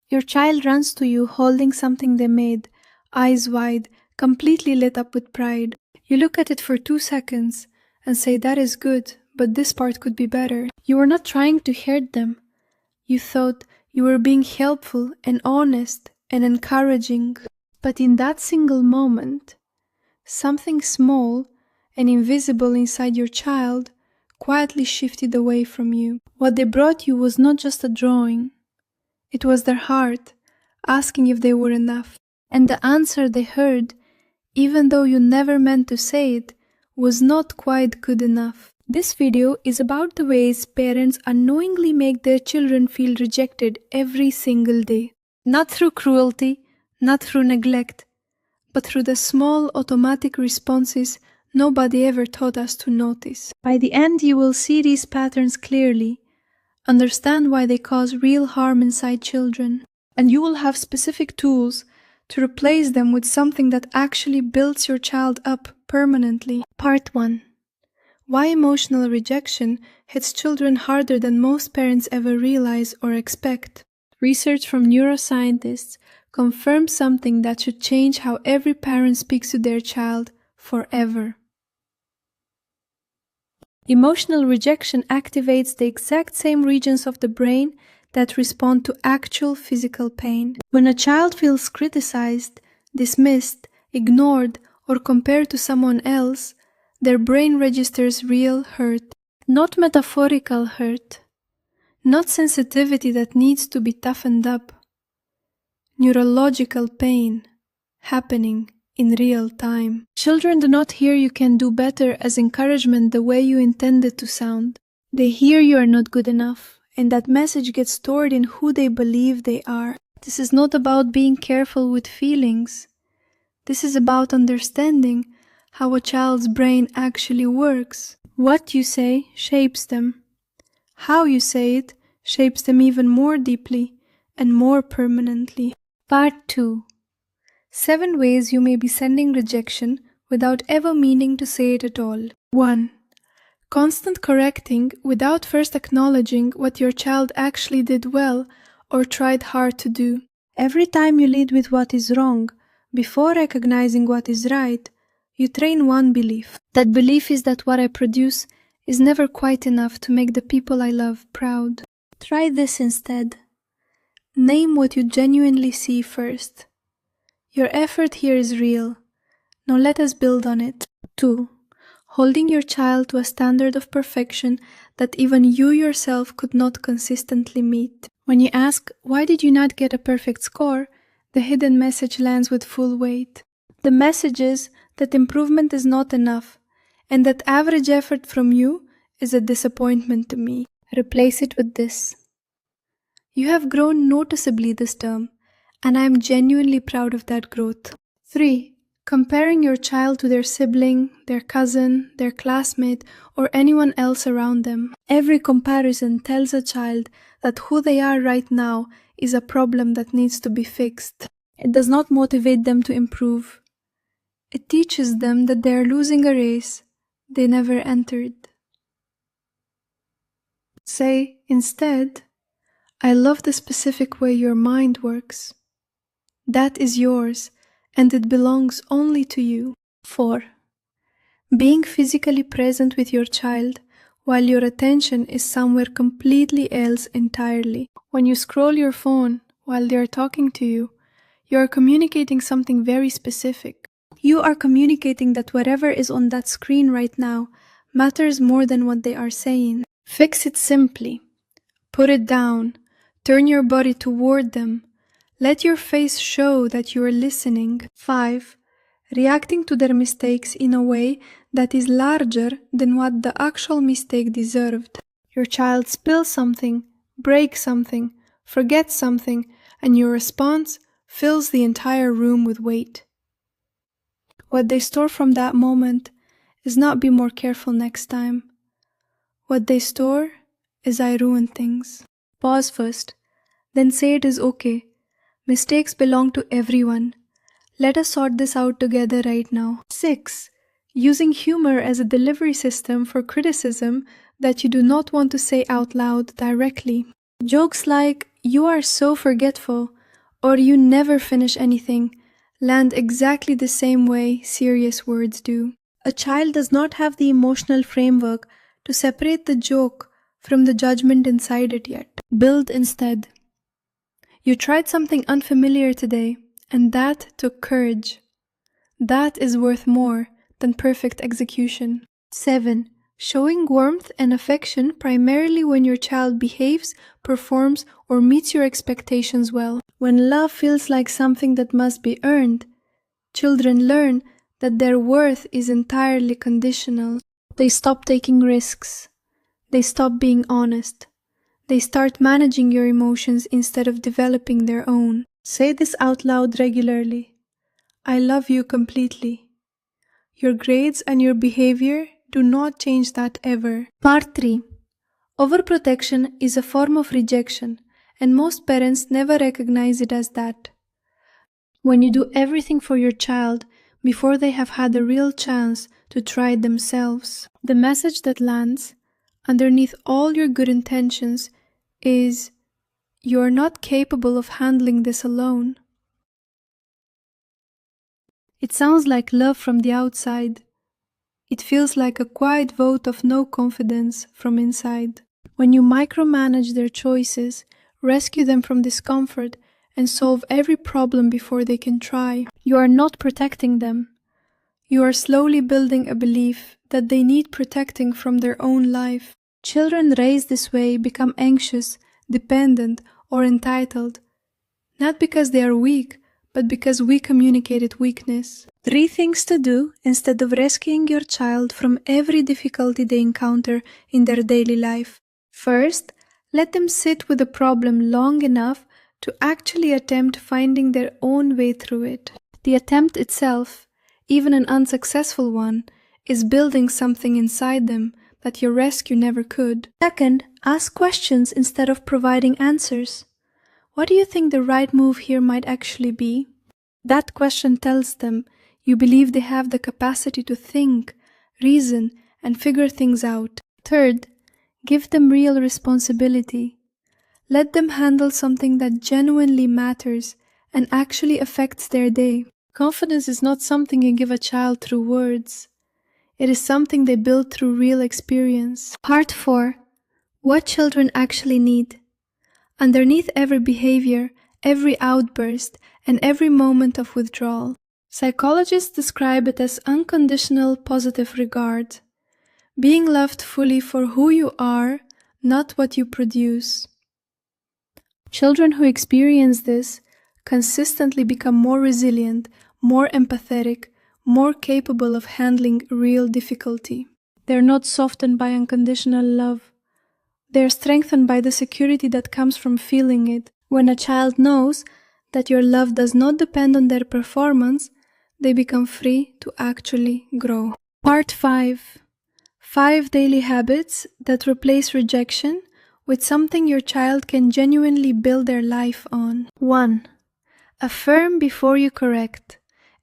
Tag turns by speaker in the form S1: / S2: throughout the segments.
S1: Your child runs to you holding something they made, eyes wide, completely lit up with pride. You look at it for 2 seconds and say, "That is good, but this part could be better." You were not trying to hurt them. You thought you were being helpful and honest and encouraging. But in that single moment, something small and invisible inside your child quietly shifted away from you. What they brought you was not just a drawing. It was their heart, asking if they were enough. And the answer they heard, even though you never meant to say it, was not quite good enough. This video is about the ways parents unknowingly make their children feel rejected every single day. Not through cruelty, not through neglect, but through the small automatic responses nobody ever taught us to notice. By the end, you will see these patterns clearly, understand why they cause real harm inside children, and you will have specific tools to replace them with something that actually builds your child up permanently. Part 1. Why emotional rejection hits children harder than most parents ever realize or expect. Research from neuroscientists confirms something that should change how every parent speaks to their child forever. Emotional rejection activates the exact same regions of the brain that respond to actual physical pain. When a child feels criticized, dismissed, ignored, or compared to someone else, their brain registers real hurt, not metaphorical hurt, not sensitivity that needs to be toughened up. Neurological pain happening in real time. Children do not hear "you can do better" as encouragement the way you intended to sound. They hear "you are not good enough," and that message gets stored in who they believe they are. This is not about being careful with feelings. This is about understanding how a child's brain actually works. What you say shapes them. How you say it shapes them even more deeply and more permanently. Part 2. 7 ways you may be sending rejection without ever meaning to say it at all. 1. Constant correcting without first acknowledging what your child actually did well or tried hard to do. Every time you lead with what is wrong, before recognizing what is right, you train one belief. That belief is that what I produce is never quite enough to make the people I love proud. Try this instead. Name what you genuinely see first. Your effort here is real. Now let us build on it. 2. Holding your child to a standard of perfection that even you yourself could not consistently meet. When you ask, "Why did you not get a perfect score?" the hidden message lands with full weight. The message is that improvement is not enough, and that average effort from you is a disappointment to me. Replace it with this: "You have grown noticeably this term, and I am genuinely proud of that growth." 3. Comparing your child to their sibling, their cousin, their classmate, or anyone else around them. Every comparison tells a child that who they are right now is a problem that needs to be fixed. It does not motivate them to improve. It teaches them that they are losing a race they never entered. Say, instead, "I love the specific way your mind works. That is yours, and it belongs only to you." 4. Being physically present with your child while your attention is somewhere completely else entirely. When you scroll your phone while they are talking to you, you are communicating something very specific. You are communicating that whatever is on that screen right now matters more than what they are saying. Fix it simply. Put it down. Turn your body toward them. Let your face show that you are listening. 5. Reacting to their mistakes in a way that is larger than what the actual mistake deserved. Your child spills something, breaks something, forgets something, and your response fills the entire room with weight. What they store from that moment is not "be more careful next time." What they store is "I ruined things." Pause first, then say it is okay. Mistakes belong to everyone. Let us sort this out together right now. 6. Using humor as a delivery system for criticism that you do not want to say out loud directly. Jokes like "you are so forgetful" or you never finish anything land exactly the same way serious words do. A child does not have the emotional framework to separate the joke from the judgment inside it yet. Build instead. You tried something unfamiliar today, and that took courage. That is worth more than perfect execution. 7. Showing warmth and affection primarily when your child behaves, performs, or meets your expectations well. When love feels like something that must be earned, children learn that their worth is entirely conditional. They stop taking risks. They stop being honest. They start managing your emotions instead of developing their own. Say this out loud regularly. I love you completely. Your grades and your behavior do not change that ever. Part 3. Overprotection is a form of rejection, and most parents never recognize it as that. When you do everything for your child before they have had a real chance to try it themselves, the message that lands underneath all your good intentions is, you are not capable of handling this alone. It sounds like love from the outside. It feels like a quiet vote of no confidence from inside. When you micromanage their choices, rescue them from discomfort, and solve every problem before they can try, you are not protecting them. You are slowly building a belief that they need protecting from their own life. Children raised this way become anxious, dependent, or entitled, not because they are weak, but because we communicated weakness. 3 things to do instead of rescuing your child from every difficulty they encounter in their daily life. First, let them sit with the problem long enough to actually attempt finding their own way through it. The attempt itself, even an unsuccessful one, is building something inside them that your rescue never could. Second, ask questions instead of providing answers. What do you think the right move here might actually be? That question tells them you believe they have the capacity to think, reason, and figure things out. Third, give them real responsibility. Let them handle something that genuinely matters and actually affects their day. Confidence is not something you give a child through words. It is something they build through real experience. Part 4. What children actually need. Underneath every behavior, every outburst, and every moment of withdrawal, psychologists describe it as unconditional positive regard. Being loved fully for who you are, not what you produce. Children who experience this consistently become more resilient, more empathetic, more capable of handling real difficulty. They're not softened by unconditional love. They're strengthened by the security that comes from feeling it. When a child knows that your love does not depend on their performance, they become free to actually grow. Part 5. 5 daily habits that replace rejection with something your child can genuinely build their life on. 1. Affirm before you correct.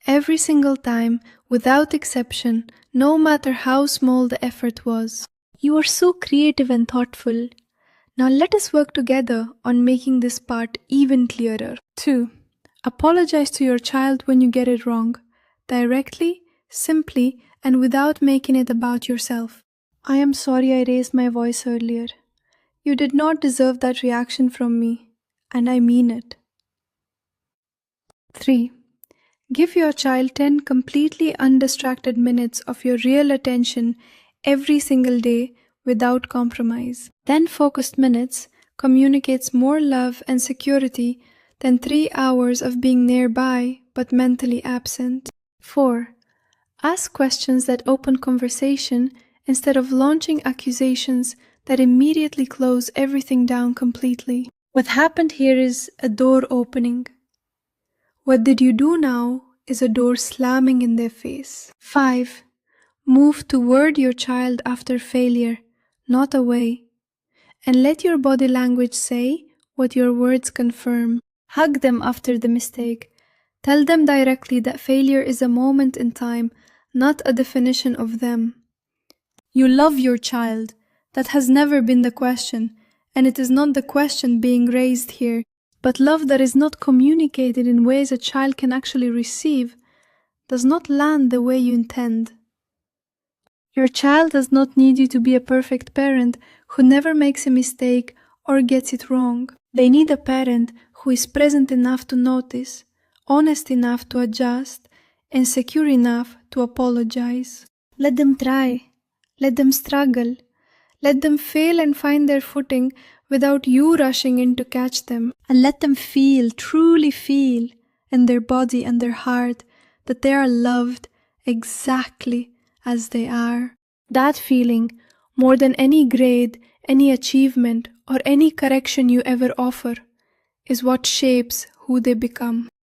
S1: Every single time, without exception, no matter how small the effort was. You are so creative and thoughtful. Now let us work together on making this part even clearer. 2. Apologize to your child when you get it wrong, directly, simply, and without making it about yourself. I am sorry I raised my voice earlier. You did not deserve that reaction from me, and I mean it. 3. Give your child 10 completely undistracted minutes of your real attention every single day without compromise. 10 focused minutes communicates more love and security than 3 hours of being nearby but mentally absent. 4. Ask questions that open conversation instead of launching accusations that immediately close everything down completely. What happened here is a door opening. What did you do now is a door slamming in their face. 5. Move toward your child after failure, not away. And let your body language say what your words confirm. Hug them after the mistake. Tell them directly that failure is a moment in time, not a definition of them. You love your child. That has never been the question, and it is not the question being raised here. But love that is not communicated in ways a child can actually receive does not land the way you intend. Your child does not need you to be a perfect parent who never makes a mistake or gets it wrong. They need a parent who is present enough to notice, honest enough to adjust, and secure enough to apologize. Let them try. Let them struggle. Let them fail and find their footing without you rushing in to catch them. And let them feel, truly feel, in their body and their heart, that they are loved exactly as they are. That feeling, more than any grade, any achievement, or any correction you ever offer, is what shapes who they become.